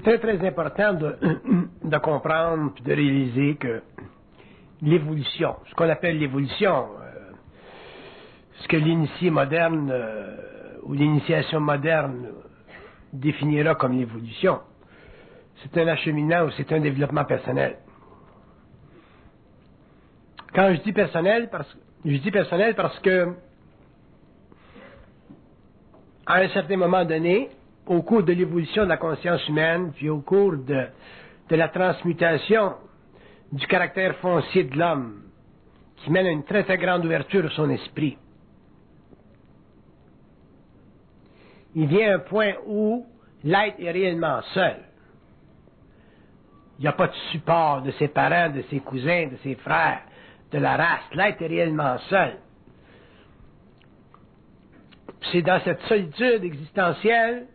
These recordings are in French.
très très important de comprendre et de réaliser que l'évolution, ce qu'on appelle l'évolution, ce que l'initié moderne ou l'initiation moderne définira comme l'évolution, c'est un acheminement ou c'est un développement personnel. Quand je dis personnel, parce que à un certain moment donné, au cours de l'évolution de la conscience humaine, puis au cours de la transmutation du caractère foncier de l'homme, qui mène à une très très grande ouverture de son esprit, il vient un point où l'être est réellement seul. Il n'y a pas de support de ses parents, de ses cousins, de ses frères, de la race. L'être est réellement seul. C'est dans cette solitude existentielle,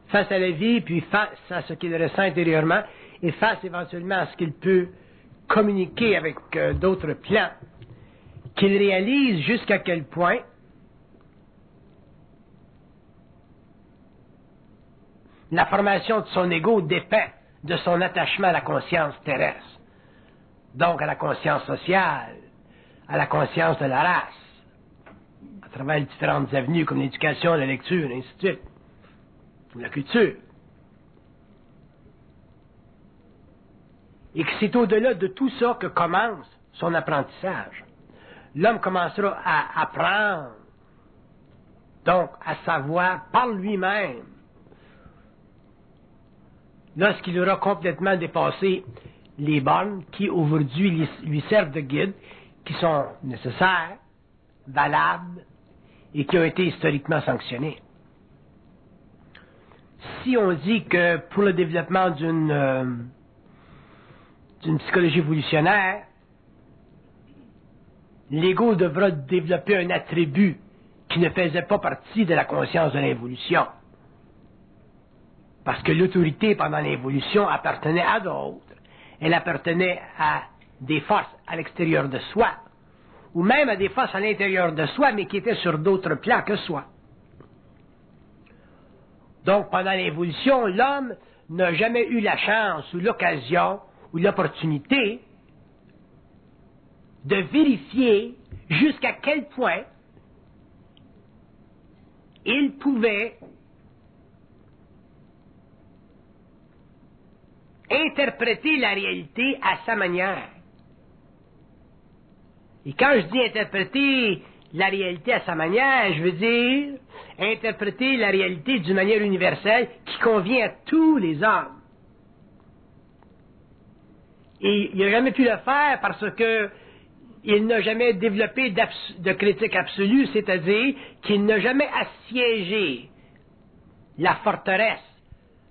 face à la vie, puis face à ce qu'il ressent intérieurement, et face éventuellement à ce qu'il peut communiquer avec d'autres plans, qu'il réalise jusqu'à quel point la formation de son ego dépend de son attachement à la conscience terrestre, donc à la conscience sociale, à la conscience de la race, à travers les différentes avenues comme l'éducation, la lecture, et ainsi de suite, ou la culture. Et que c'est au-delà de tout ça que commence son apprentissage. L'homme commencera à apprendre, donc à savoir par lui-même, lorsqu'il aura complètement dépassé les bornes qui aujourd'hui lui servent de guide, qui sont nécessaires, valables et qui ont été historiquement sanctionnées. Si on dit que pour le développement d'une psychologie évolutionnaire, l'ego devra développer un attribut qui ne faisait pas partie de la conscience de l'évolution. Parce que l'autorité pendant l'évolution appartenait à d'autres. Elle appartenait à des forces à l'extérieur de soi, ou même à des forces à l'intérieur de soi, mais qui étaient sur d'autres plans que soi. Donc, pendant l'évolution, l'homme n'a jamais eu la chance, ou l'occasion, ou l'opportunité de vérifier jusqu'à quel point il pouvait interpréter la réalité à sa manière. Et quand je dis interpréter la réalité à sa manière, je veux dire interpréter la réalité d'une manière universelle qui convient à tous les hommes. Et il n'a jamais pu le faire parce que il n'a jamais développé de critique absolue, c'est-à-dire qu'il n'a jamais assiégé la forteresse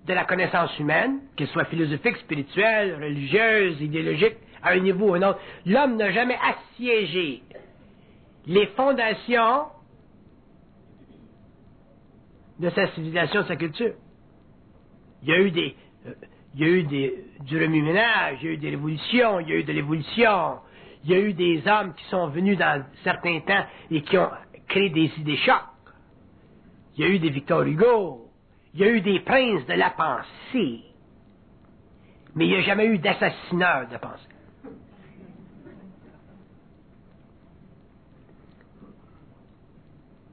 de la connaissance humaine, qu'elle soit philosophique, spirituelle, religieuse, idéologique, à un niveau ou un autre. L'homme n'a jamais assiégé les fondations de sa civilisation, de sa culture. Il y a eu du remue-ménage, il y a eu des révolutions, il y a eu de l'évolution, il y a eu des hommes qui sont venus dans certains temps et qui ont créé des idées chocs. Il y a eu des Victor Hugo, il y a eu des princes de la pensée, mais il n'y a jamais eu d'assassineur de pensée.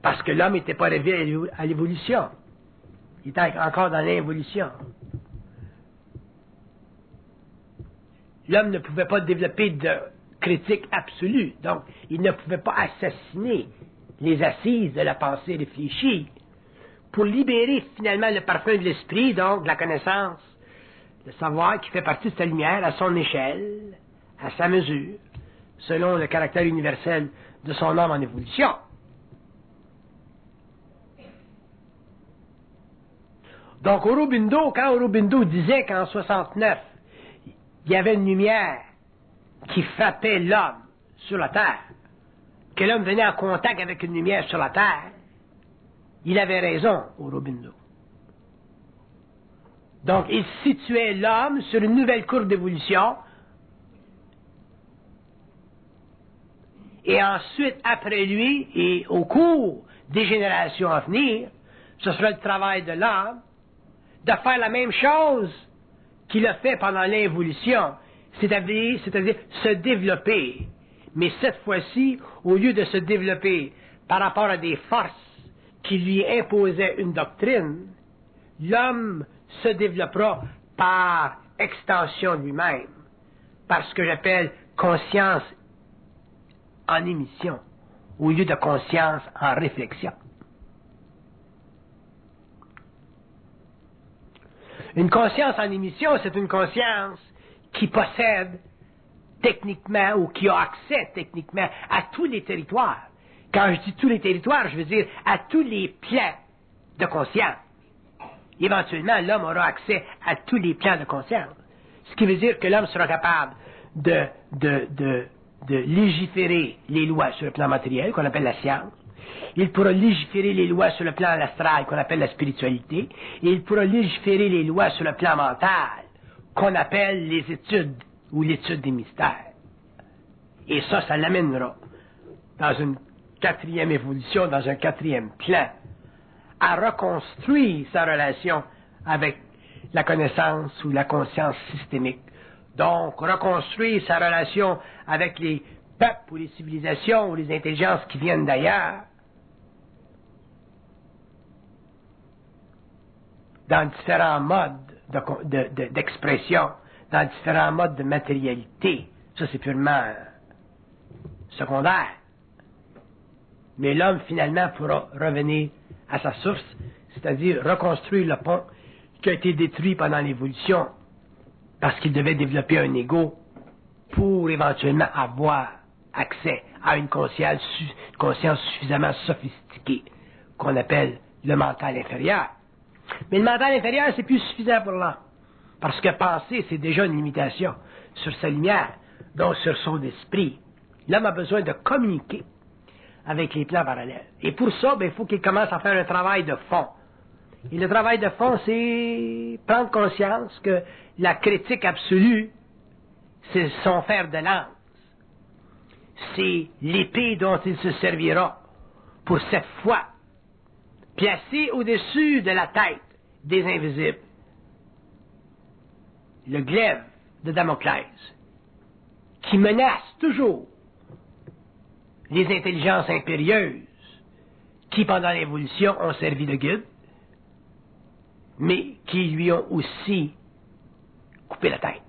Parce que l'homme n'était pas arrivé à l'évolution. Il était encore dans l'involution. L'homme ne pouvait pas développer de critique absolue, donc il ne pouvait pas assassiner les assises de la pensée réfléchie pour libérer finalement le parfum de l'esprit, donc de la connaissance, le savoir qui fait partie de sa lumière à son échelle, à sa mesure, selon le caractère universel de son âme en évolution. Donc Aurobindo, quand Aurobindo disait qu'en 69, il y avait une lumière qui frappait l'homme sur la terre, que l'homme venait en contact avec une lumière sur la terre, il avait raison, Aurobindo. Donc, il situait l'homme sur une nouvelle courbe d'évolution, et ensuite, après lui, et au cours des générations à venir, ce sera le travail de l'homme de faire la même chose qu'il a fait pendant l'involution, c'est-à-dire se développer. Mais cette fois-ci, au lieu de se développer par rapport à des forces qui lui imposaient une doctrine, l'homme se développera par extension lui-même, par ce que j'appelle conscience en émission, au lieu de conscience en réflexion. Une conscience en émission, c'est une conscience qui possède techniquement ou qui a accès techniquement à tous les territoires. Quand je dis tous les territoires, je veux dire à tous les plans de conscience. Éventuellement, l'homme aura accès à tous les plans de conscience. Ce qui veut dire que l'homme sera capable de légiférer les lois sur le plan matériel, qu'on appelle la science. Il pourra légiférer les lois sur le plan astral, qu'on appelle la spiritualité. Et il pourra légiférer les lois sur le plan mental, qu'on appelle les études ou l'étude des mystères. Et ça l'amènera dans une quatrième évolution, dans un quatrième plan, à reconstruire sa relation avec la connaissance ou la conscience systémique. Donc, reconstruire sa relation avec les peuples ou les civilisations ou les intelligences qui viennent d'ailleurs, dans différents modes d'expression, dans différents modes de matérialité. Ça, c'est purement secondaire. Mais l'homme, finalement, pourra revenir à sa source, c'est-à-dire reconstruire le pont qui a été détruit pendant l'évolution, parce qu'il devait développer un ego pour éventuellement avoir accès à une conscience suffisamment sophistiquée, qu'on appelle le mental inférieur. Mais le mental inférieur, c'est plus suffisant pour l'homme. Parce que penser, c'est déjà une limitation sur sa lumière, donc sur son esprit. L'homme a besoin de communiquer avec les plans parallèles. Et pour ça, il faut qu'il commence à faire un travail de fond. Et le travail de fond, c'est prendre conscience que la critique absolue, c'est son fer de lance. C'est l'épée dont il se servira pour cette fois placé au-dessus de la tête des invisibles. Le glaive de Damoclès, qui menace toujours les intelligences impérieuses qui, pendant l'évolution, ont servi de guide, mais qui lui ont aussi coupé la tête.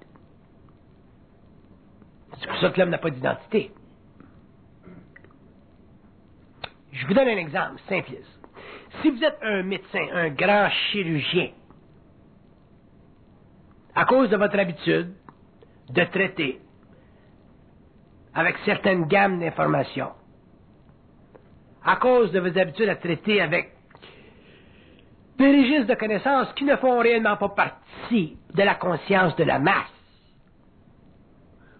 C'est pour ça que l'homme n'a pas d'identité. Je vous donne un exemple simpliste. Si vous êtes un médecin, un grand chirurgien, à cause de votre habitude de traiter avec certaines gammes d'informations, à cause de vos habitudes à traiter avec des registres de connaissances qui ne font réellement pas partie de la conscience de la masse,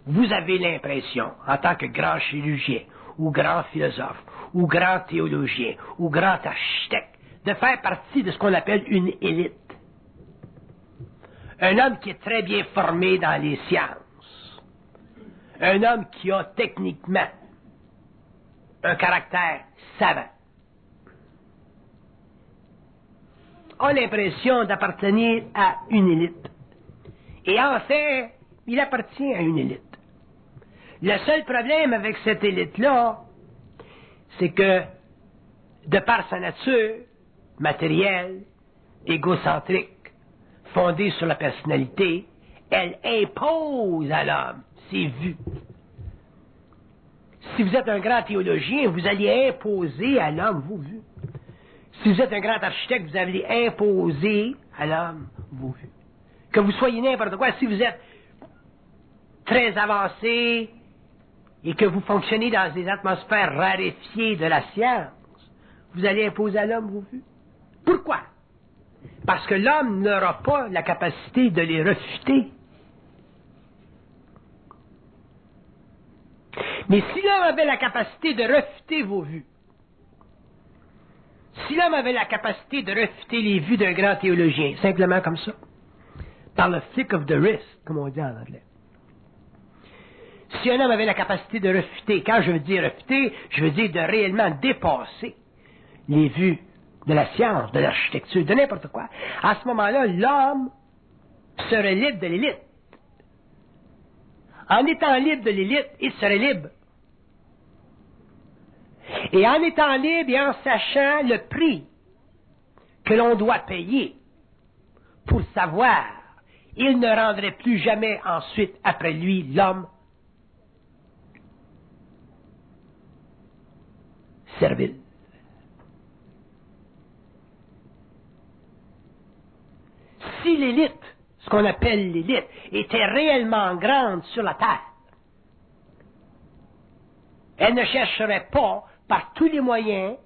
vous avez l'impression, en tant que grand chirurgien, ou grand philosophe, ou grand théologien, ou grand architecte, de faire partie de ce qu'on appelle une élite. Un homme qui est très bien formé dans les sciences. Un homme qui a techniquement un caractère savant. A l'impression d'appartenir à une élite. Et en fait, il appartient à une élite. Le seul problème avec cette élite-là, c'est que, de par sa nature matérielle, égocentrique, fondée sur la personnalité, elle impose à l'homme ses vues. Si vous êtes un grand théologien, vous allez imposer à l'homme vos vues. Si vous êtes un grand architecte, vous allez imposer à l'homme vos vues. Que vous soyez n'importe quoi, si vous êtes très avancé et que vous fonctionnez dans des atmosphères raréfiées de la science, vous allez imposer à l'homme vos vues. Pourquoi? Parce que l'homme n'aura pas la capacité de les refuter. Mais si l'homme avait la capacité de refuter vos vues, si l'homme avait la capacité de refuter les vues d'un grand théologien, simplement comme ça, par le flick of the wrist, comme on dit en anglais. Si un homme avait la capacité de refuter, quand je veux dire refuter, je veux dire de réellement dépasser les vues de la science, de l'architecture, de n'importe quoi, à ce moment-là, l'homme serait libre de l'élite. En étant libre de l'élite, il serait libre. Et en étant libre et en sachant le prix que l'on doit payer pour savoir, il ne rendrait plus jamais ensuite après lui l'homme servile. Si l'élite, ce qu'on appelle l'élite, était réellement grande sur la terre, elle ne chercherait pas, par tous les moyens,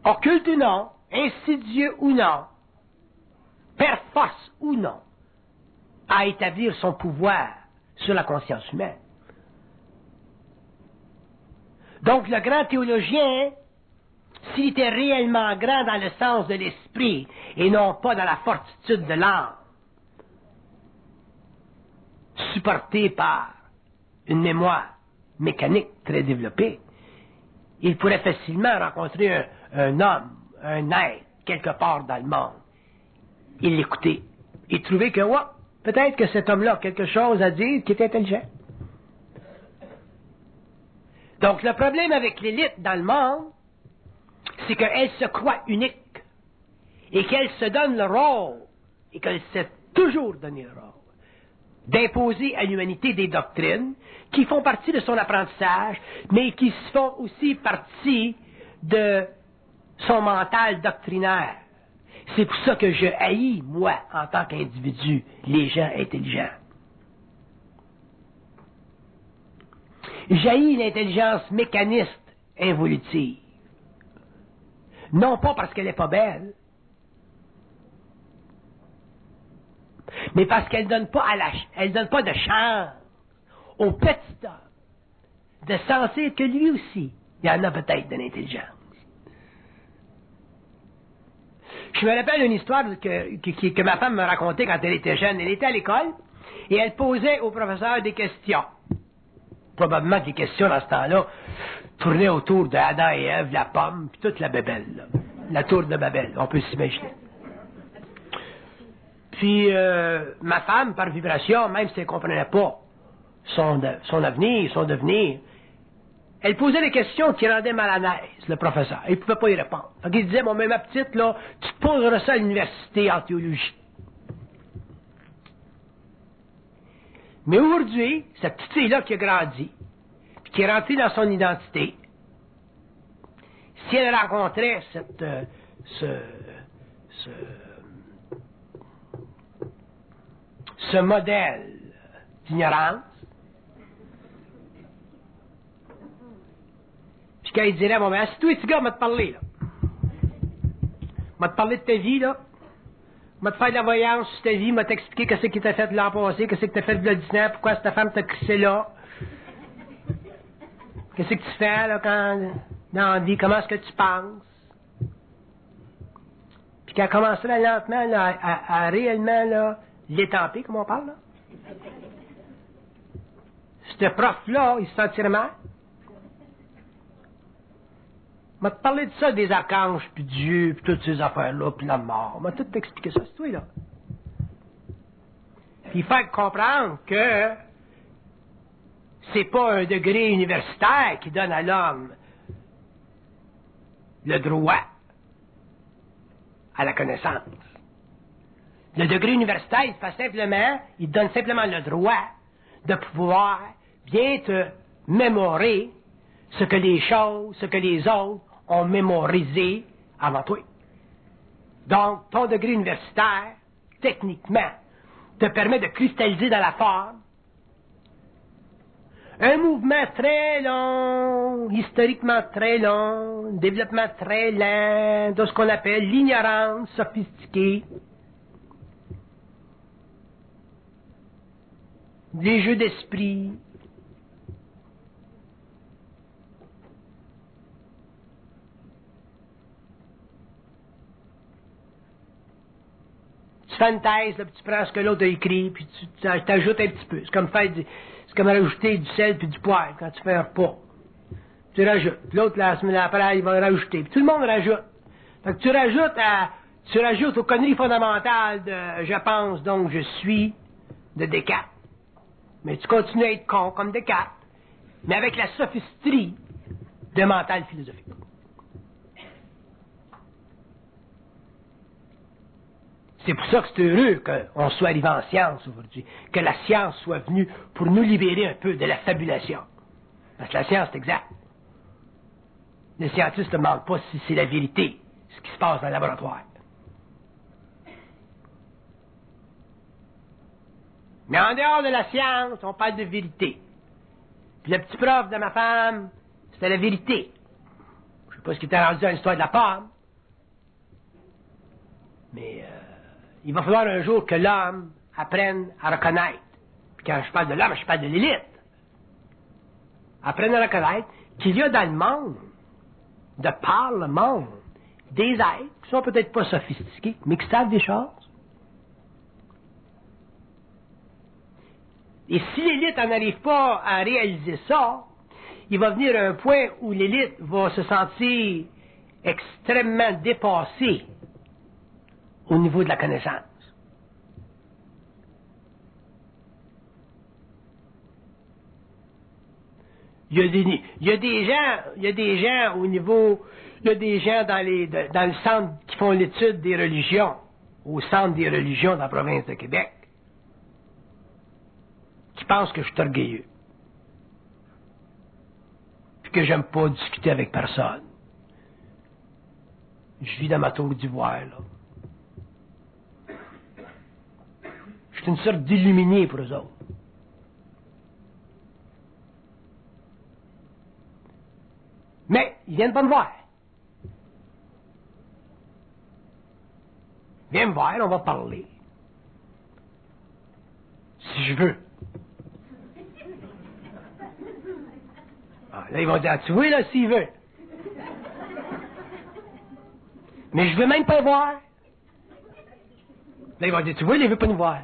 occultes ou non, insidieux ou non, per force ou non, à établir son pouvoir sur la conscience humaine. Donc le grand théologien, s'il était réellement grand dans le sens de l'esprit et non pas dans la fortitude de l'âme, supporté par une mémoire mécanique très développée, il pourrait facilement rencontrer un homme, un être, quelque part dans le monde, et l'écouter, et trouver que, ouais, peut-être que cet homme-là a quelque chose à dire qui est intelligent. Donc le problème avec l'élite dans le monde, c'est qu'elle se croit unique, et qu'elle se donne le rôle, et qu'elle s'est toujours donné le rôle, d'imposer à l'humanité des doctrines qui font partie de son apprentissage, mais qui font aussi partie de son mental doctrinaire. C'est pour ça que je haïs, moi, en tant qu'individu, les gens intelligents. J'haïs l'intelligence mécaniste involutive. Non pas parce qu'elle n'est pas belle, mais parce qu'elle donne pas donne pas de chance au petit homme de sentir que lui aussi, il y en a peut-être de l'intelligence. Je me rappelle une histoire que ma femme me racontait quand elle était jeune. Elle était à l'école et elle posait au professeur des questions. Probablement que les questions dans ce temps-là tournaient autour de Adam et Ève, la pomme, puis toute la bébelle, là. La tour de Babel, on peut s'imaginer. Puis ma femme, par vibration, même si elle ne comprenait pas son avenir, son devenir, elle posait des questions qui rendaient mal à l'aise le professeur. Il ne pouvait pas y répondre. Donc il disait, bon, mais ma petite, là, tu te poseras ça à l'université en théologie. Mais aujourd'hui, cette petite fille-là qui a grandi, puis qui est rentrée dans son identité, si elle rencontrait ce modèle d'ignorance, puis qu'elle dirait, bon, ben, assis-toi, petit gars, on va te parler, là. On va te parler de ta vie, là. On va te faire de la voyance sur ta vie, on va t'expliquer qu'est-ce qui t'a fait l'an passé, qu'est-ce que t'as fait de 10 ans, pourquoi ta femme t'a crissé là. Qu'est-ce que tu fais, là, dans la vie, comment est-ce que tu penses. Puis qu'elle commencerait lentement, là, à réellement, là, l'étamper, comme on parle, là. Ce prof-là, il se sentirait mal. On va te parler de ça, des archanges, puis Dieu, puis toutes ces affaires-là, puis la mort. On va tout t'expliquer ça, c'est toi, là. Puis faire comprendre que c'est pas un degré universitaire qui donne à l'homme le droit à la connaissance. Le degré universitaire, il fait simplement, il donne simplement le droit de pouvoir bien te mémorer ce que les choses, ce que les autres ont mémorisé avant toi. Donc, ton degré universitaire, techniquement, te permet de cristalliser dans la forme un mouvement très long, historiquement très long, développement très lent, de ce qu'on appelle l'ignorance sophistiquée, les jeux d'esprit, tu fais une thèse, là, puis tu prends ce que l'autre a écrit, puis tu t'ajoutes un petit peu. C'est comme rajouter du sel puis du poivre quand tu fais un repas. Tu rajoutes. L'autre, la semaine après, il va rajouter. Puis tout le monde rajoute. Fait que tu rajoutes aux conneries fondamentales de je pense, donc je suis de Descartes. Mais tu continues à être con comme Descartes, mais avec la sophisterie de mental philosophique. C'est pour ça que c'est heureux qu'on soit arrivé en science aujourd'hui, que la science soit venue pour nous libérer un peu de la fabulation. Parce que la science, c'est exact. Les scientifiques ne demandent pas si c'est la vérité, ce qui se passe dans le laboratoire. Mais en dehors de la science, on parle de vérité. Puis le petit prof de ma femme, c'était la vérité. Je ne sais pas ce qui était rendu dans l'histoire de la pomme, mais il va falloir un jour que l'homme apprenne à reconnaître. Puis quand je parle de l'homme, je parle de l'élite. Apprenne à reconnaître qu'il y a dans le monde, de par le monde, des êtres qui sont peut-être pas sophistiqués, mais qui savent des choses. Et si l'élite n'en arrive pas à réaliser ça, il va venir un point où l'élite va se sentir extrêmement dépassée au niveau de la connaissance. Il y a des gens au niveau, il y a des gens dans le centre qui font l'étude des religions, au centre des religions dans la province de Québec, qui pensent que je suis orgueilleux. Puis que j'aime pas discuter avec personne. Je vis dans ma tour d'ivoire, là. Je suis une sorte d'illuminé pour eux autres. Mais, ils viennent pas me voir. Viens me voir, on va parler. Si je veux. Ah, là, ils vont dire, tu vois, là, s'il veut. Mais je veux même pas le voir. Là, ils vont dire, tu vois, il veut pas nous voir.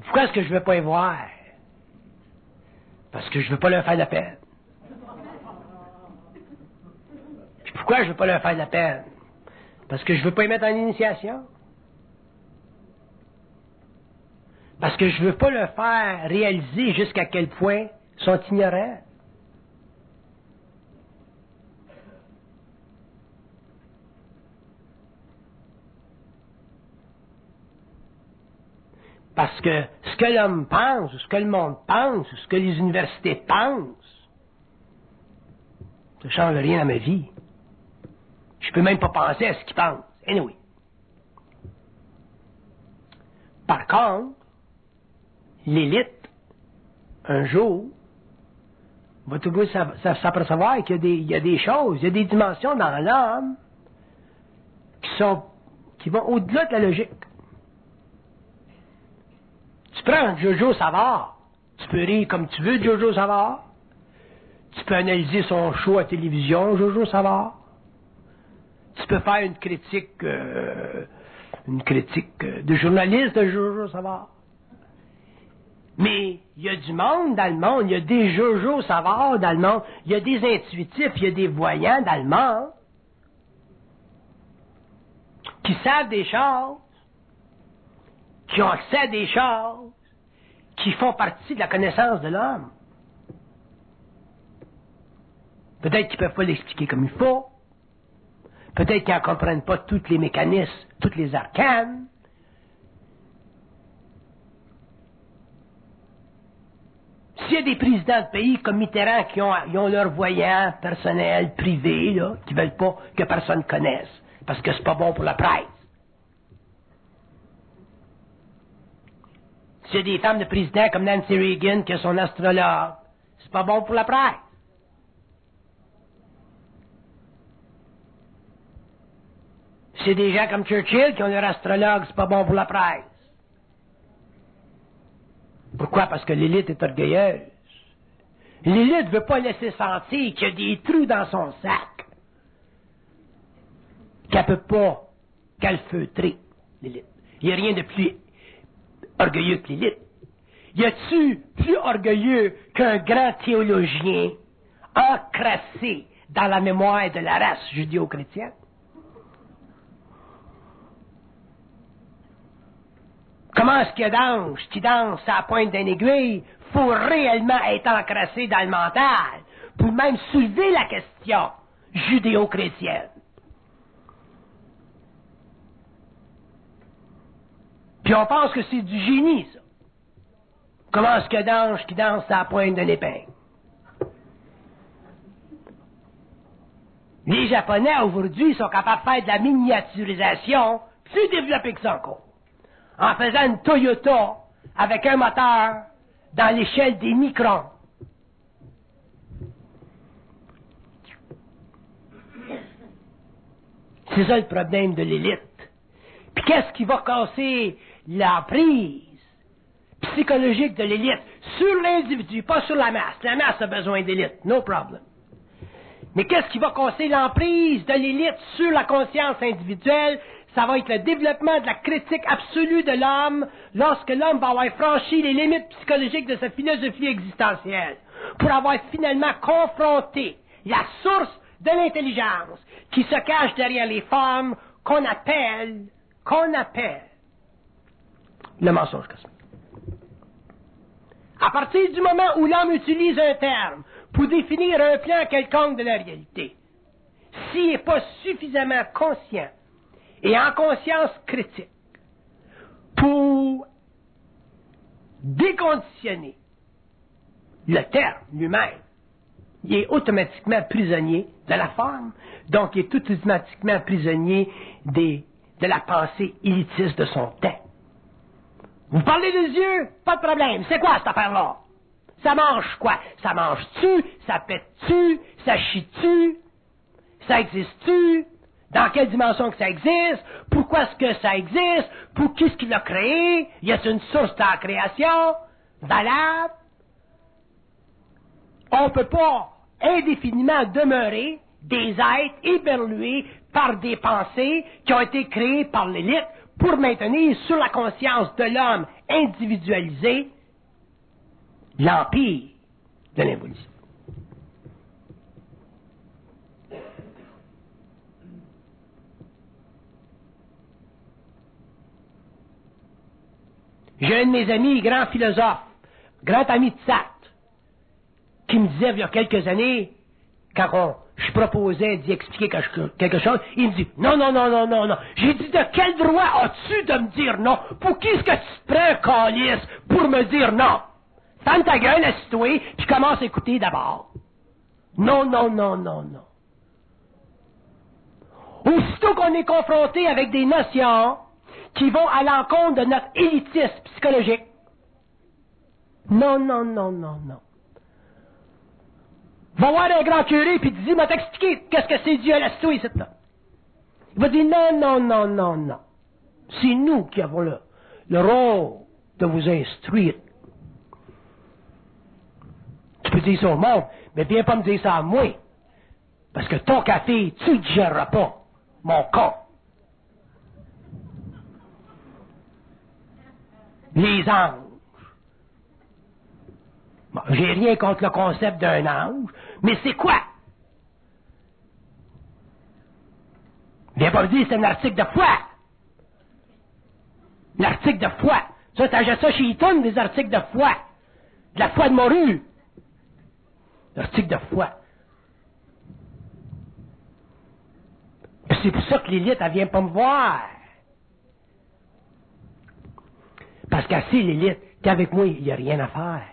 Pourquoi est-ce que je veux pas les voir? Parce que je veux pas leur faire de la peine. Puis pourquoi je veux pas leur faire de la peine? Parce que je veux pas les mettre en initiation. Parce que je veux pas leur faire réaliser jusqu'à quel point ils sont ignorants. Parce que ce que l'homme pense, ou ce que le monde pense, ou ce que les universités pensent, ça ne change rien à ma vie. Je peux même pas penser à ce qu'ils pensent. Anyway. Par contre, l'élite, un jour, va tout s'apercevoir qu'il y a des choses, il y a des dimensions dans l'homme qui vont au-delà de la logique. Tu prends Jojo Savard, tu peux rire comme tu veux de Jojo Savard, tu peux analyser son show à télévision, Jojo Savard, tu peux faire une critique de journaliste de Jojo Savard. Mais il y a du monde dans le monde, il y a des Jojo Savard dans le monde, il y a des intuitifs, il y a des voyants dans le monde qui savent des choses, qui ont accès à des choses, qui font partie de la connaissance de l'homme. Peut-être qu'ils ne peuvent pas l'expliquer comme il faut, peut-être qu'ils ne comprennent pas tous les mécanismes, toutes les arcanes. S'il y a des présidents de pays comme Mitterrand qui ont leurs voyants personnels, privés, là, qui ne veulent pas que personne connaisse, parce que c'est pas bon pour la presse. S'il y a des femmes de présidents comme Nancy Reagan qui a son astrologue, c'est pas bon pour la presse. S'il y a des gens comme Churchill qui ont leur astrologue, c'est pas bon pour la presse. Pourquoi? Parce que l'élite est orgueilleuse. L'élite ne veut pas laisser sentir qu'il y a des trous dans son sac qu'elle ne peut pas calfeutrer, l'élite. Il n'y a rien de plus orgueilleux que l'élite. Y a-tu plus orgueilleux qu'un grand théologien encrassé dans la mémoire de la race judéo-chrétienne. Comment est-ce qu'un ange qui danse à la pointe d'une aiguille faut réellement être encrassé dans le mental pour même soulever la question judéo-chrétienne? Puis on pense que c'est du génie, ça. Comment est-ce qu'un ange qui danse à la pointe d'une épingle? Les Japonais, aujourd'hui, sont capables de faire de la miniaturisation plus développée que ça encore. En faisant une Toyota avec un moteur dans l'échelle des microns. C'est ça le problème de l'élite. Puis qu'est-ce qui va casser l'emprise psychologique de l'élite sur l'individu, pas sur la masse. La masse a besoin d'élite, no problem. Mais qu'est-ce qui va casser l'emprise de l'élite sur la conscience individuelle? Ça va être le développement de la critique absolue de l'homme lorsque l'homme va avoir franchi les limites psychologiques de sa philosophie existentielle pour avoir finalement confronté la source de l'intelligence qui se cache derrière les formes qu'on appelle le mensonge cosmique. À partir du moment où l'homme utilise un terme pour définir un plan quelconque de la réalité, s'il n'est pas suffisamment conscient et en conscience critique pour déconditionner le terme lui-même, il est automatiquement prisonnier de la forme, donc il est automatiquement prisonnier de la pensée élitiste de son temps. Vous parlez des yeux? Pas de problème. C'est quoi cette affaire-là? Ça mange quoi? Ça mange-tu? Ça pète-tu? Ça chie-tu? Ça existe-tu? Dans quelle dimension que ça existe? Pourquoi est-ce que ça existe? Pour qui est-ce qui l'a créé? Y a-t-il une source de la création? Valable? On ne peut pas indéfiniment demeurer des êtres éberlués par des pensées qui ont été créées par l'élite pour maintenir sur la conscience de l'homme individualisé l'empire de l'involution. J'ai un de mes amis, grand philosophe, grand ami de Sartre, qui me disait il y a quelques années, quand je proposais d'y expliquer quelque chose, il me dit « Non, non, non, non, non, non. » J'ai dit « De quel droit as-tu de me dire non? Pour qui est-ce que tu te prends, calice, pour me dire non? Ferme ta gueule, assis-toi, puis commence à écouter d'abord. Non, non, non, non, non. Aussitôt qu'on est confronté avec des notions qui vont à l'encontre de notre élitisme psychologique, non, non, non, non, non. Va voir un grand curé puis dis, m'a t'expliqué qu'est-ce que c'est Dieu, laisse-toi ici, là. Il va dire, non, non, non, non, non. C'est nous qui avons le rôle de vous instruire. Tu peux dire ça au monde, mais viens pas me dire ça à moi. Parce que ton café, tu ne digéreras pas, mon con. Les anges. Bon, j'ai rien contre le concept d'un ange, mais c'est quoi? Viens pas me dire que c'est un article de foi. L'article de foi. Ça, t'achètes ça chez Eaton, des articles de foi. De la foi de morue. L'article de foi. Puis c'est pour ça que l'élite, elle vient pas me voir. Parce qu'assez l'élite, t'es avec moi, il n'y a rien à faire.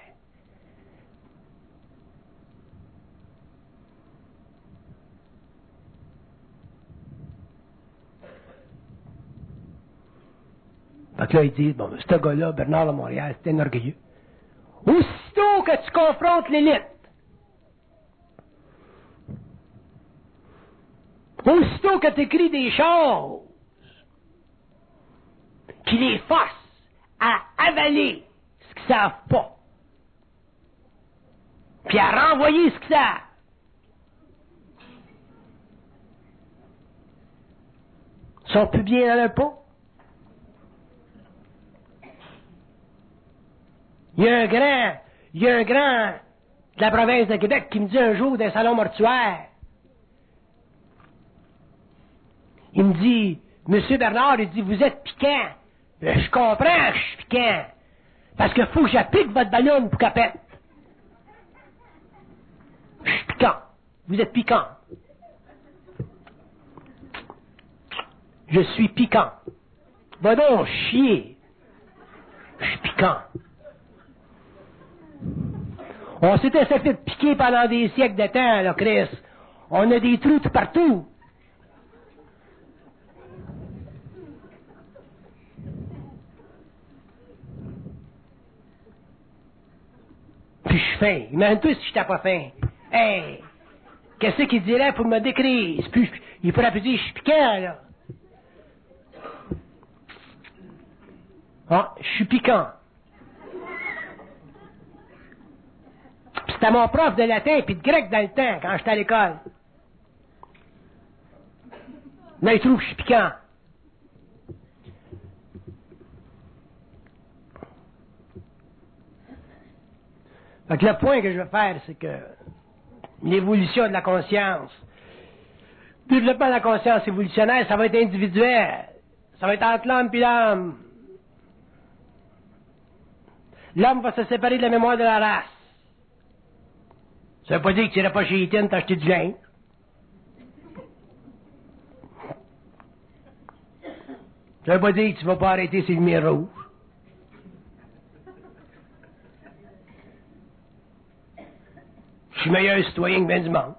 Fait que là, ils disent, bon, ce gars-là, Bernard de Montréal, c'est un orgueilleux. Aussitôt que tu confrontes l'élite, aussitôt que tu écris des choses qui les forcent à avaler ce qu'ils savent pas, puis à renvoyer ce qu'ils savent, ils sont plus bien dans leur peau. Il y a un grand de la province de Québec qui me dit un jour d'un salon mortuaire, il me dit, Monsieur Bernard, il dit, vous êtes piquant. Je comprends que je suis piquant. Parce qu'il faut que j'applique votre ballonne pour qu'elle pète. Je suis piquant. Vous êtes piquant. Je suis piquant. Va donc chier. Je suis piquant. On s'était fait piquer pendant des siècles de temps, là, Chris. On a des trous tout partout. Puis je suis fin. Imagine-toi si j'étais pas fin. Hey! Qu'est-ce qu'il dirait pour me décrire? Il pourrait plus dire je suis piquant, là. Ah, je suis piquant. C'était mon prof de latin puis de grec dans le temps, quand j'étais à l'école. Là, il trouve que je suis piquant. Fait que le point que je veux faire, c'est que l'évolution de la conscience, le développement de la conscience évolutionnaire, ça va être individuel. Ça va être entre l'homme et l'homme. L'homme va se séparer de la mémoire de la race. Ça veut pas dire que tu n'irais pas chez Eaton t'acheter du linge. Ça veut pas dire que tu vas pas arrêter ces lumières rouges. Je suis meilleur citoyen que ben du monde.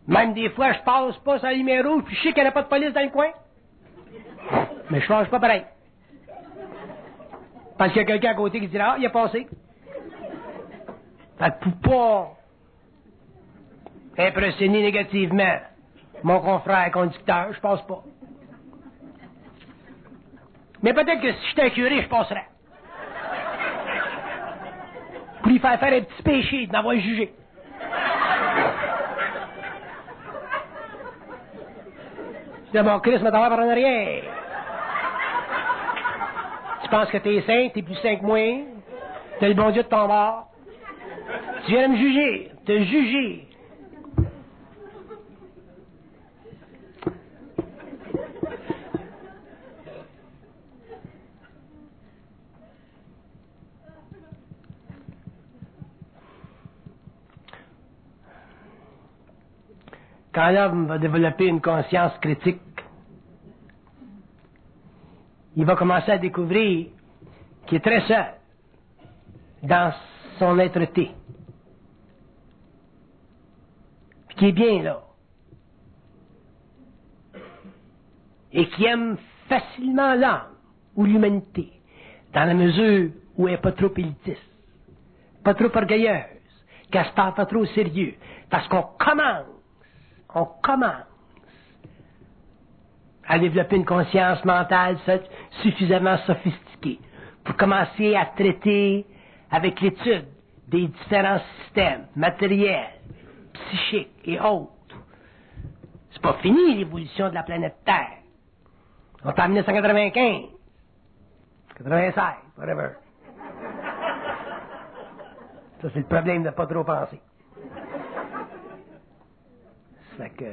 Même des fois, je passe pas sur la lumière rouge, puis je sais qu'il n'y a pas de police dans le coin. Mais je change pas pareil. Parce qu'il y a quelqu'un à côté qui dira, ah, il a passé. Fait que pour pas impressionner négativement mon confrère conducteur, je passe pas. Mais peut-être que si j'étais un curé, je passerais. Pour lui faire un petit péché, de m'avoir jugé. Je dis, mon Christ, me t'avoir par en arrière. Tu penses que t'es saint, t'es plus saint que moi, t'as le bon Dieu de ton bord. Tu viens de me juger, te juger. Quand l'homme va développer une conscience critique, il va commencer à découvrir qu'il est très seul dans son être-té. Puis qu'il est bien là. Et qu'il aime facilement l'âme ou l'humanité, dans la mesure où elle n'est pas trop élitiste, pas trop orgueilleuse, qu'elle se parle pas trop au sérieux. Parce qu'on commence à développer une conscience mentale suffisamment sophistiquée pour commencer à traiter avec l'étude des différents systèmes matériels, psychiques et autres. C'est pas fini l'évolution de la planète Terre. On est en 1995, 96, whatever. Ça, c'est le problème de pas trop penser. Ça fait que...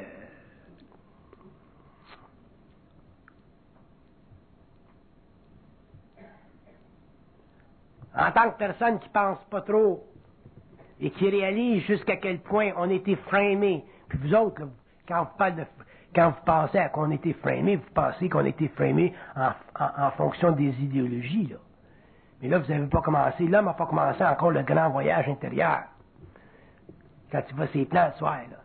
En tant que personne qui pense pas trop et qui réalise jusqu'à quel point on a été framé, puis vous autres, là, quand vous pensez à qu'on a été framé, vous pensez qu'on a été framé en fonction des idéologies, là. Mais là, vous n'avez pas commencé, l'homme n'a pas commencé encore le grand voyage intérieur. Quand tu vas ses plans le soir, là.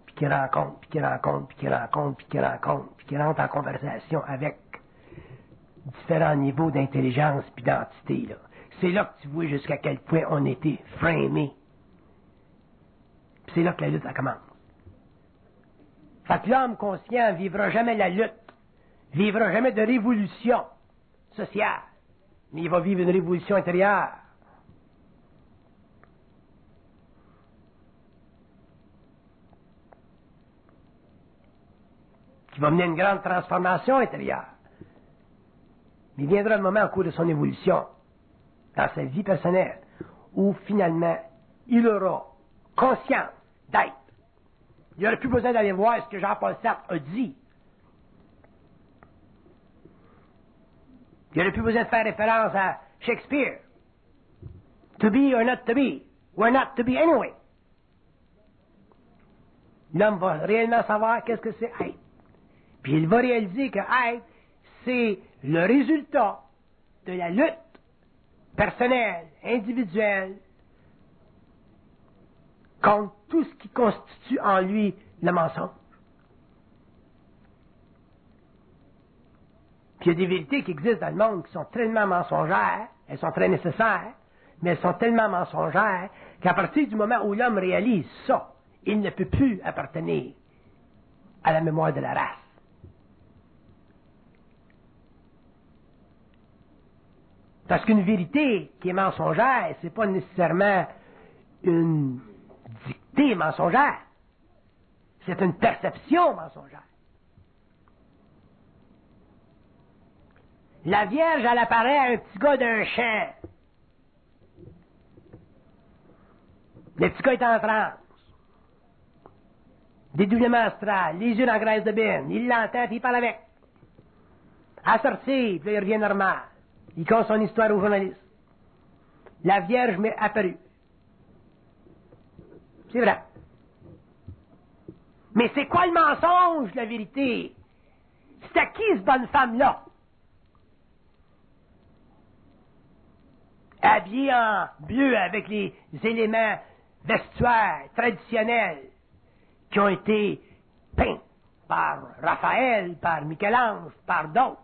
Puis qu'il rencontre, puis qu'il rencontre, puis qu'il rencontre, puis qu'il rencontre, puis qu'il rentre en conversation avec différents niveaux d'intelligence et d'identité, là. C'est là que tu vois jusqu'à quel point on était framé. Puis c'est là que la lutte, elle commence. Fait que l'homme conscient vivra jamais la lutte, vivra jamais de révolution sociale, mais il va vivre une révolution intérieure. Qui va mener une grande transformation intérieure. Mais il viendra un moment au cours de son évolution dans sa vie personnelle, où finalement, il aura conscience d'être. Il n'aurait plus besoin d'aller voir ce que Jean-Paul Sartre a dit. Il n'aurait plus besoin de faire référence à Shakespeare. To be or not to be. We're not to be anyway. L'homme va réellement savoir qu'est-ce que c'est être. Puis il va réaliser que être, c'est le résultat de la lutte personnelle, individuelle, contre tout ce qui constitue en lui le mensonge. Puis il y a des vérités qui existent dans le monde qui sont tellement mensongères, elles sont très nécessaires, mais elles sont tellement mensongères qu'à partir du moment où l'homme réalise ça, il ne peut plus appartenir à la mémoire de la race. Parce qu'une vérité qui est mensongère, c'est pas nécessairement une dictée mensongère. C'est une perception mensongère. La Vierge, elle apparaît à un petit gars d'un champ. Le petit gars est en transe. Dédoublement astral, les yeux dans la graisse de bine. Il l'entend, puis il parle avec. À sortir, puis là, il revient normal. Il compte son histoire aux journalistes. La Vierge m'est apparue. C'est vrai. Mais c'est quoi le mensonge, la vérité? C'est à qui cette bonne femme-là? Habillée en bleu avec les éléments vestuaires traditionnels qui ont été peints par Raphaël, par Michel-Ange, par d'autres.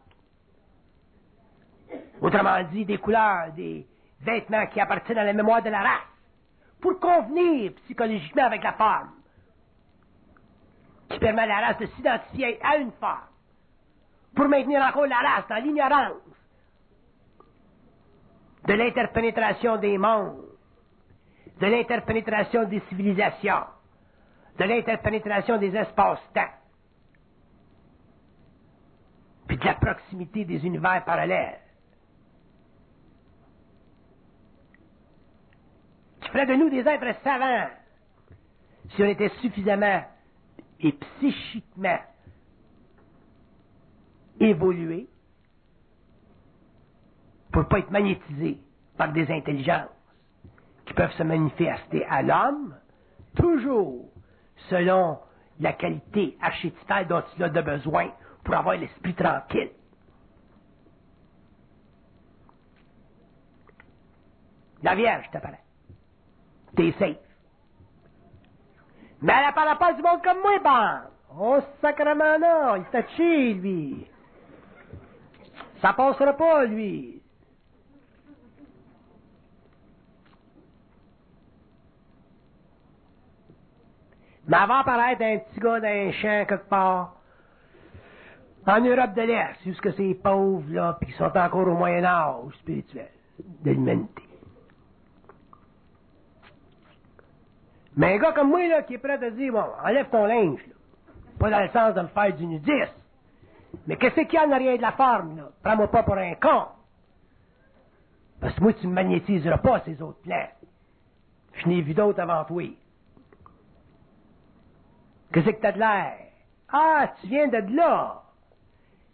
Autrement dit, des couleurs, des vêtements qui appartiennent à la mémoire de la race, pour convenir psychologiquement avec la forme, qui permet à la race de s'identifier à une forme, pour maintenir encore la race dans l'ignorance de l'interpénétration des mondes, de l'interpénétration des civilisations, de l'interpénétration des espaces-temps, puis de la proximité des univers parallèles. Qui ferait de nous des êtres savants si on était suffisamment et psychiquement évolués pour ne pas être magnétisés par des intelligences qui peuvent se manifester à l'homme, toujours selon la qualité archétypale dont il a de besoin pour avoir l'esprit tranquille. La Vierge t'apparaît. T'es safe. Mais elle n'apparaît pas du monde comme moi, bon. Oh, sacrement non, il t'a chié, lui. Ça passera pas, lui. Mais elle va apparaître un petit gars d'un champ quelque part, en Europe de l'Est, jusqu'à ces pauvres, là, puis qui sont encore au Moyen-Âge spirituel de l'humanité. Mais un gars comme moi, là, qui est prêt à dire, bon, enlève ton linge, là. Pas dans le sens de me faire du nudisme. Mais qu'est-ce qu'il y a en arrière de la forme, là? Prends-moi pas pour un con. Parce que moi, tu me magnétiseras pas ces autres plans. Je n'ai vu d'autres avant toi. Qu'est-ce que t'as de l'air? Ah, tu viens de là.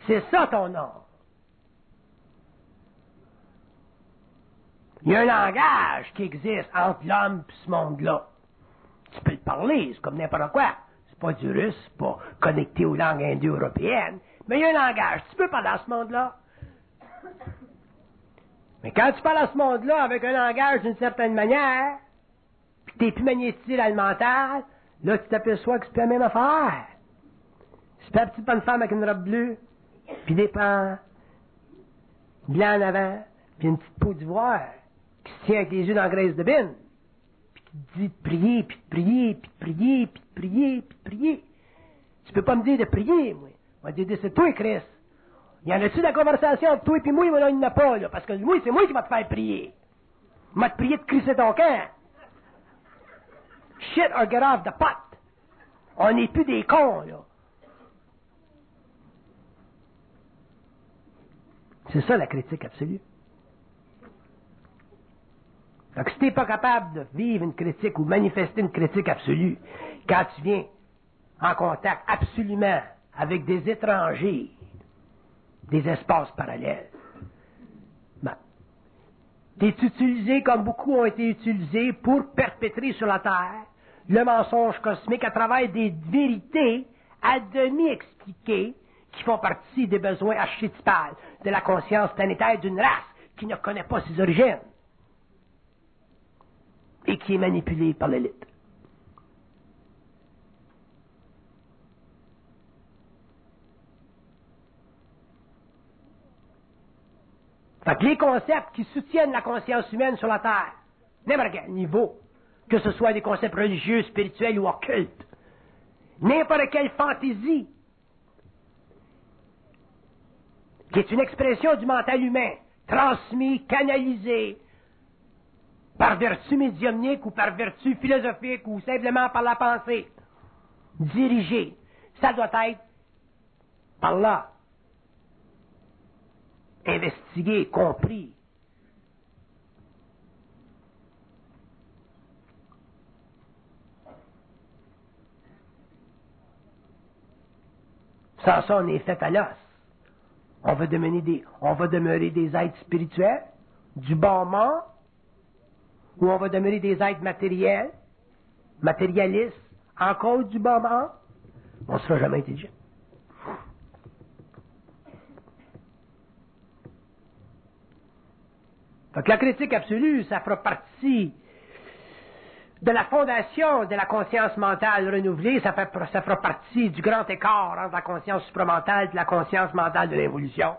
C'est ça ton nom. Il y a un langage qui existe entre l'homme et ce monde-là. Tu peux le parler, c'est comme n'importe quoi. C'est pas du russe, c'est pas connecté aux langues indo-européennes, mais il y a un langage. Tu peux parler à ce monde-là. Mais quand tu parles à ce monde-là avec un langage d'une certaine manière, puis que t'es plus magnétisé dans le mental, là, tu t'aperçois que c'est pas la même affaire. C'est pas la petite bonne femme avec une robe bleue, puis des pans blancs en avant, puis une petite peau d'ivoire, qui se tient avec les yeux dans la graisse de bine, puis qui te dit de prier, puis de prier, puis de prier, puis de prier, puis de prier. Tu peux pas me dire de prier, moi. On va te dire, c'est toi, Christ. Y en a-tu de la conversation entre toi et moi, mais là, il n'y en a pas, là, parce que moi, c'est moi qui va te faire prier. Il va te prier de crisser ton camp. Shit or get off the pot. On n'est plus des cons, là. C'est ça la critique absolue. Donc, si tu n'es pas capable de vivre une critique ou manifester une critique absolue, quand tu viens en contact absolument avec des étrangers, des espaces parallèles, ben, tu es utilisé comme beaucoup ont été utilisés pour perpétrer sur la Terre le mensonge cosmique à travers des vérités à demi expliquées qui font partie des besoins archétypales de la conscience planétaire d'une race qui ne connaît pas ses origines et qui est manipulée par l'élite. Fait que les concepts qui soutiennent la conscience humaine sur la Terre, n'importe quel niveau, que ce soit des concepts religieux, spirituels ou occultes, n'importe quelle fantaisie, qui est une expression du mental humain, transmis, canalisé, par vertu médiumnique ou par vertu philosophique ou simplement par la pensée, dirigé, ça doit être par là, investigué, compris. Sans ça, on est fait à l'os. On va demeurer des êtres spirituels, du bon monde, ou on va demeurer des êtres matériels, matérialistes, encore du bon monde. On ne sera jamais intelligent. Donc la critique absolue, ça fera partie de la fondation de la conscience mentale renouvelée, ça fera partie du grand écart entre la conscience supramentale et la conscience mentale de l'évolution.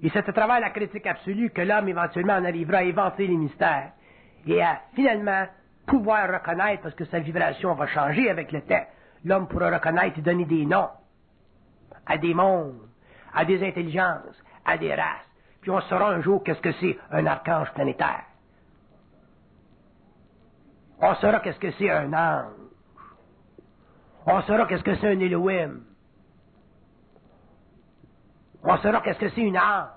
Et c'est à travers la critique absolue que l'homme éventuellement en arrivera à éventer les mystères et à finalement pouvoir reconnaître, parce que sa vibration va changer avec le temps, l'homme pourra reconnaître et donner des noms à des mondes, à des intelligences, à des races. Puis on saura un jour qu'est-ce que c'est un archange planétaire. On saura qu'est-ce que c'est un ange. On saura qu'est-ce que c'est un Elohim. On saura qu'est-ce que c'est une âme.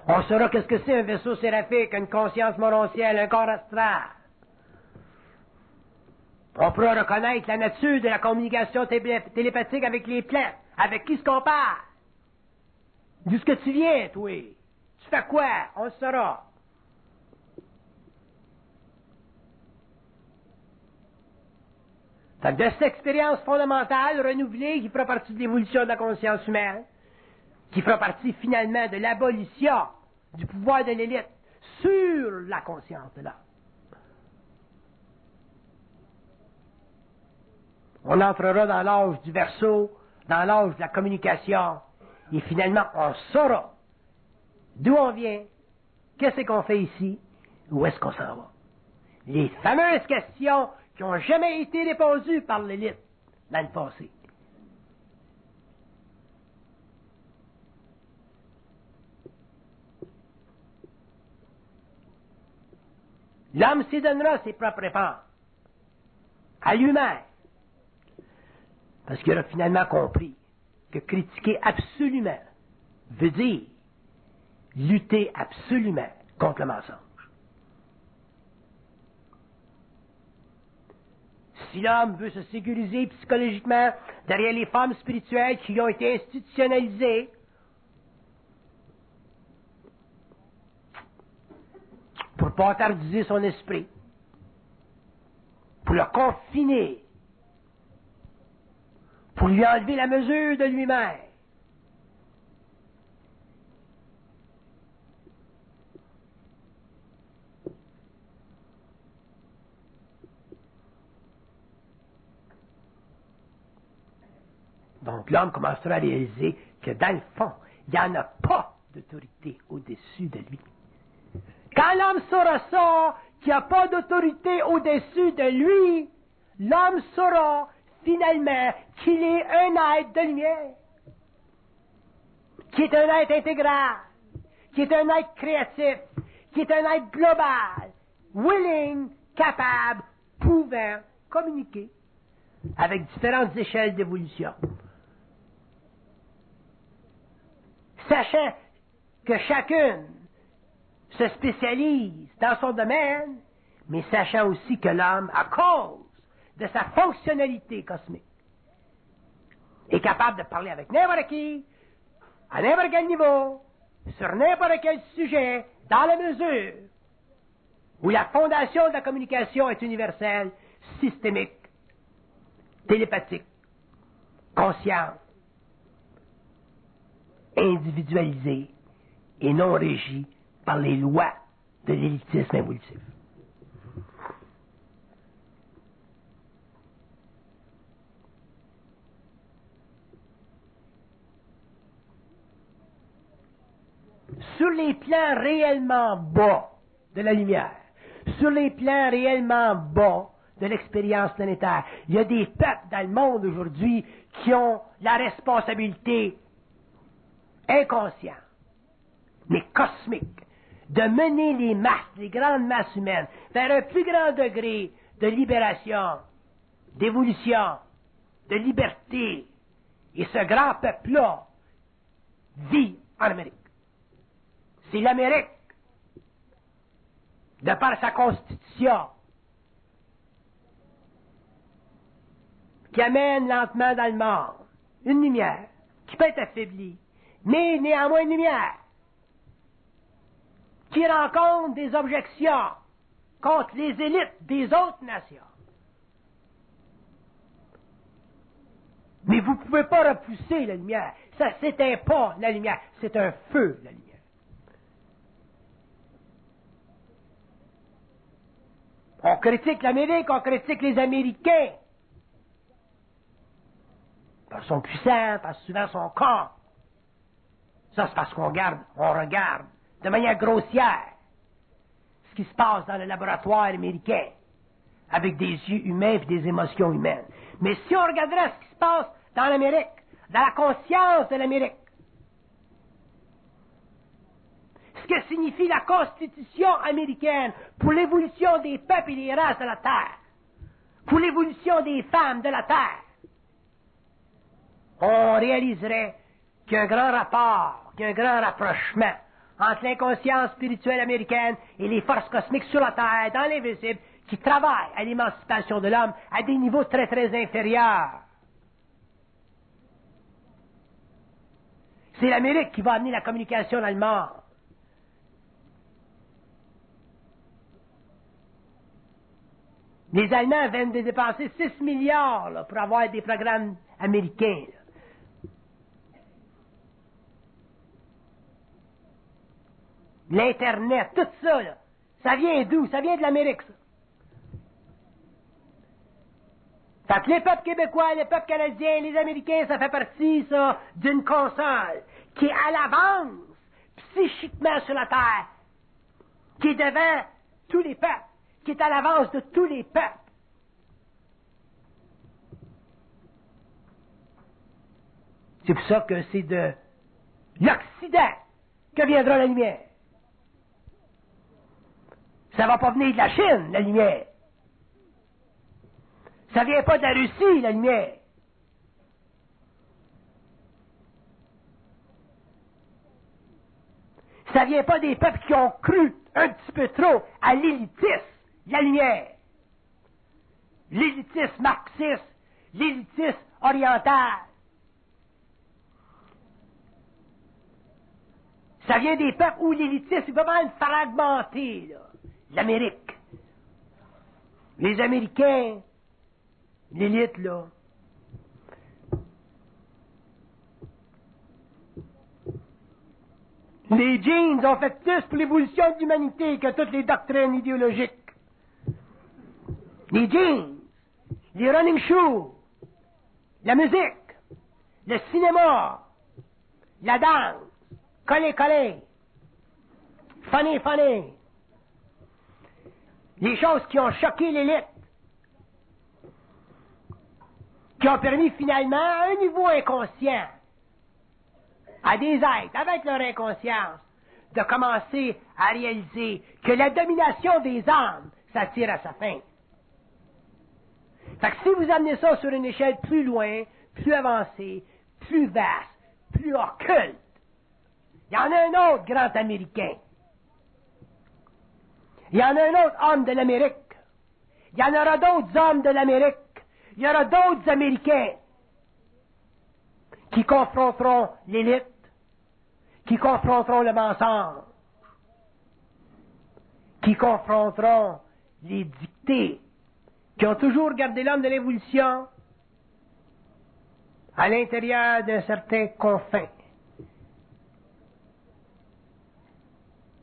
On saura qu'est-ce que c'est un vaisseau séraphique, une conscience morontielle, un corps astral. On pourra reconnaître la nature de la communication télépathique avec les plantes. Avec qui se compare? D'où est-ce que tu viens, toi? Tu fais quoi? On le saura. De cette expérience fondamentale, renouvelée, qui fera partie de l'évolution de la conscience humaine, qui fera partie finalement de l'abolition du pouvoir de l'élite sur la conscience de l'homme. On entrera dans l'âge du Verseau, dans l'âge de la communication, et finalement on saura d'où on vient, qu'est-ce qu'on fait ici, où est-ce qu'on s'en va. Les fameuses questions qui n'ont jamais été répondues par l'élite dans le passé. L'homme s'y donnera ses propres réponses à lui-même, parce qu'il aura finalement compris que critiquer absolument veut dire lutter absolument contre le mensonge. Si l'homme veut se sécuriser psychologiquement derrière les formes spirituelles qui ont été institutionnalisées, pour pas attardiser son esprit, pour le confiner, pour lui enlever la mesure de lui-même, donc l'homme commencera à réaliser que dans le fond, il n'y en a pas d'autorité au-dessus de lui. Quand l'homme saura ça, qu'il n'y a pas d'autorité au-dessus de lui, l'homme saura finalement qu'il est un être de lumière, qui est un être intégral, qui est un être créatif, qui est un être global, willing, capable, pouvant communiquer avec différentes échelles d'évolution. sachant que chacune se spécialise dans son domaine, mais sachant aussi que l'homme, à cause de sa fonctionnalité cosmique, est capable de parler avec n'importe qui, à n'importe quel niveau, sur n'importe quel sujet, dans la mesure où la fondation de la communication est universelle, systémique, télépathique, consciente, individualisée et non régie par les lois de l'élitisme évolutif. Sur les plans réellement bas de la lumière, sur les plans réellement bas de l'expérience planétaire, il y a des peuples dans le monde aujourd'hui qui ont la responsabilité inconsciente, mais cosmique, de mener les masses, les grandes masses humaines, vers un plus grand degré de libération, d'évolution, de liberté. Et ce grand peuple-là vit en Amérique. C'est l'Amérique, de par sa constitution, qui amène lentement dans le monde une lumière qui peut être affaiblie, mais néanmoins une lumière qui rencontre des objections contre les élites des autres nations. Mais vous ne pouvez pas repousser la lumière. Ça, c'est pas la lumière, c'est un feu, la lumière. On critique l'Amérique, on critique les Américains. Parce qu'ils sont puissants, parce que souvent ils sont cons. Ça, c'est parce qu'on regarde de manière grossière ce qui se passe dans le laboratoire américain, avec des yeux humains et des émotions humaines. Mais si on regarderait ce qui se passe dans l'Amérique, dans la conscience de l'Amérique, ce que signifie la Constitution américaine pour l'évolution des peuples et des races de la Terre, pour l'évolution des femmes de la Terre, on réaliserait qu'il y a un grand rapport, qu'il y a un grand rapprochement entre l'inconscience spirituelle américaine et les forces cosmiques sur la Terre, dans l'invisible, qui travaillent à l'émancipation de l'homme à des niveaux très, très inférieurs. C'est l'Amérique qui va amener la communication dans le monde. Les Allemands viennent de dépenser 6 milliards là, pour avoir des programmes américains. Là. L'Internet, tout ça, là, ça vient d'où? Ça vient de l'Amérique, ça. Fait que les peuples québécois, les peuples canadiens, les Américains, ça fait partie, ça, d'une console qui est à l'avance, psychiquement sur la Terre, qui est devant tous les peuples, qui est à l'avance de tous les peuples. C'est pour ça que c'est de l'Occident que viendra la lumière. Ça va pas venir de la Chine, la lumière. Ça vient pas de la Russie, la lumière. Ça vient pas des peuples qui ont cru un petit peu trop à l'élitisme, la lumière. L'élitisme marxiste, l'élitisme oriental. Ça vient des peuples où l'élitisme est vraiment fragmenté, là. L'Amérique. Les Américains, l'élite, là. Les jeans ont fait plus pour l'évolution de l'humanité que toutes les doctrines idéologiques. Les jeans, les running shoes, la musique, le cinéma, la danse, coller, funny. Les choses qui ont choqué l'élite, qui ont permis finalement, à un niveau inconscient, à des êtres, avec leur inconscience, de commencer à réaliser que la domination des âmes, ça tire à sa fin. Fait que si vous amenez ça sur une échelle plus loin, plus avancée, plus vaste, plus occulte, Il y en a un autre grand Américain. Il y en a un autre homme de l'Amérique. Il y en aura d'autres hommes de l'Amérique. Il y aura d'autres Américains qui confronteront l'élite, qui confronteront le mensonge, qui confronteront les dictées, qui ont toujours gardé l'homme de l'évolution à l'intérieur d'un certain confin,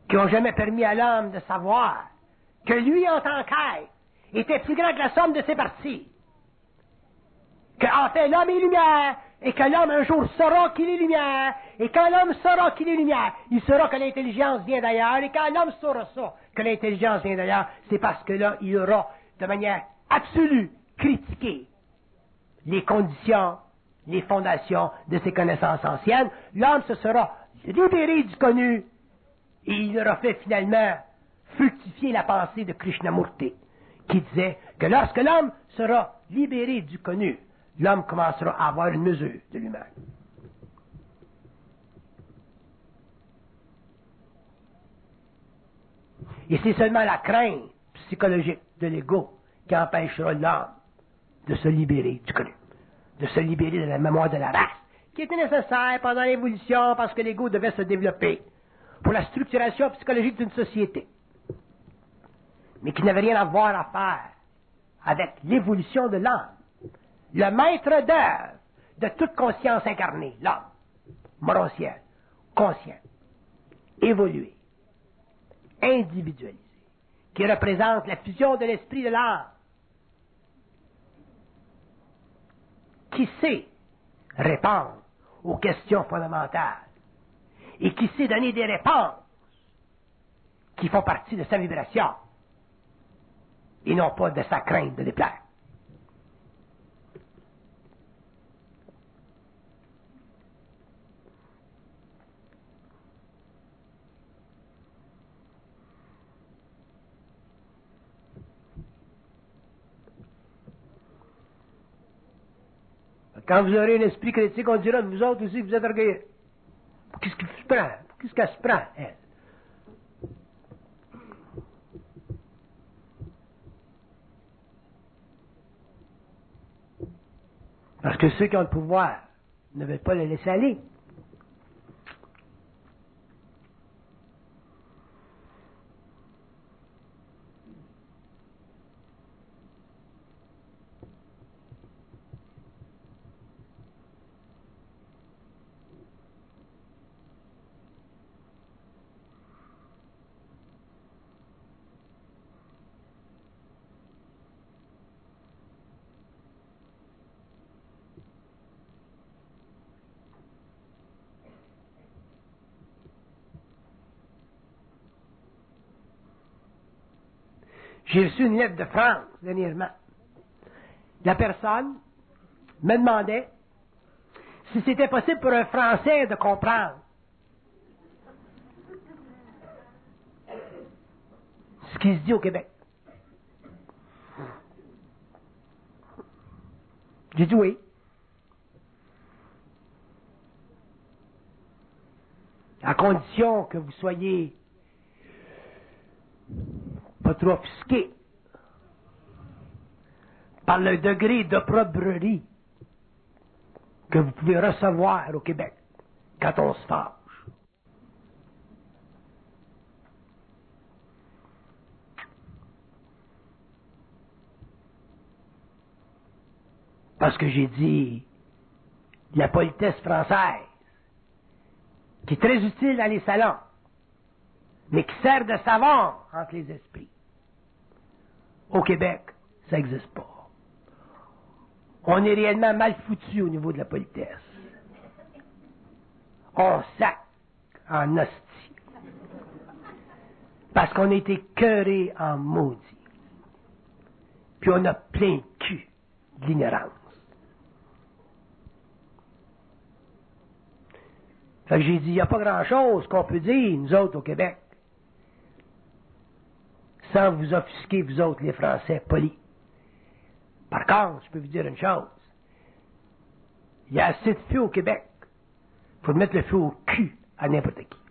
qui n'ont jamais permis à l'homme de savoir que lui, en tant qu'être, était plus grand que la somme de ses parties. Qu'en fait, l'homme est lumière, et que l'homme un jour saura qu'il est lumière, et quand l'homme saura qu'il est lumière, il saura que l'intelligence vient d'ailleurs, et quand l'homme saura ça, que l'intelligence vient d'ailleurs, c'est parce que là, il aura, de manière absolue, critiqué les conditions, les fondations de ses connaissances anciennes. L'homme se sera libéré du connu, et il aura fait finalement fructifier la pensée de Krishnamurti, qui disait que lorsque l'homme sera libéré du connu, l'homme commencera à avoir une mesure de lui-même. Et c'est seulement la crainte psychologique de l'ego qui empêchera l'homme de se libérer du connu, de se libérer de la mémoire de la race, qui était nécessaire pendant l'évolution parce que l'ego devait se développer pour la structuration psychologique d'une société, mais qui n'avait rien à voir à faire avec l'évolution de l'homme. Le maître d'œuvre de toute conscience incarnée, l'homme, morontiel, conscient, évolué, individualisé, qui représente la fusion de l'esprit de l'âme, qui sait répondre aux questions fondamentales et qui sait donner des réponses qui font partie de sa vibration et non pas de sa crainte de déplaire. Quand vous aurez un esprit critique, on dira de vous autres aussi que vous êtes orgueilleux. Qu'est-ce qu'elle se prend? Qu'est-ce qu'elle se prend, elle? Parce que ceux qui ont le pouvoir ne veulent pas le laisser aller. J'ai reçu une lettre de France dernièrement. La personne me demandait si c'était possible pour un Français de comprendre ce qui se dit au Québec. J'ai dit oui. À condition que vous soyez pas trop offusqué par le degré d'opprobrierie que vous pouvez recevoir au Québec quand on se fâche. Parce que j'ai dit la politesse française, qui est très utile dans les salons, mais qui sert de savon entre les esprits. Au Québec, ça n'existe pas. On est réellement mal foutu au niveau de la politesse. On sac en hostie. Parce qu'on a été cœuré en maudit. Puis on a plein de cul de l'ignorance. Fait que j'ai dit, il n'y a pas grand-chose qu'on peut dire, nous autres, au Québec, sans vous offusquer, vous autres, les Français polis. Par contre, je peux vous dire une chose. Il y a assez de feu au Québec. Il faut mettre le feu au cul à n'importe qui.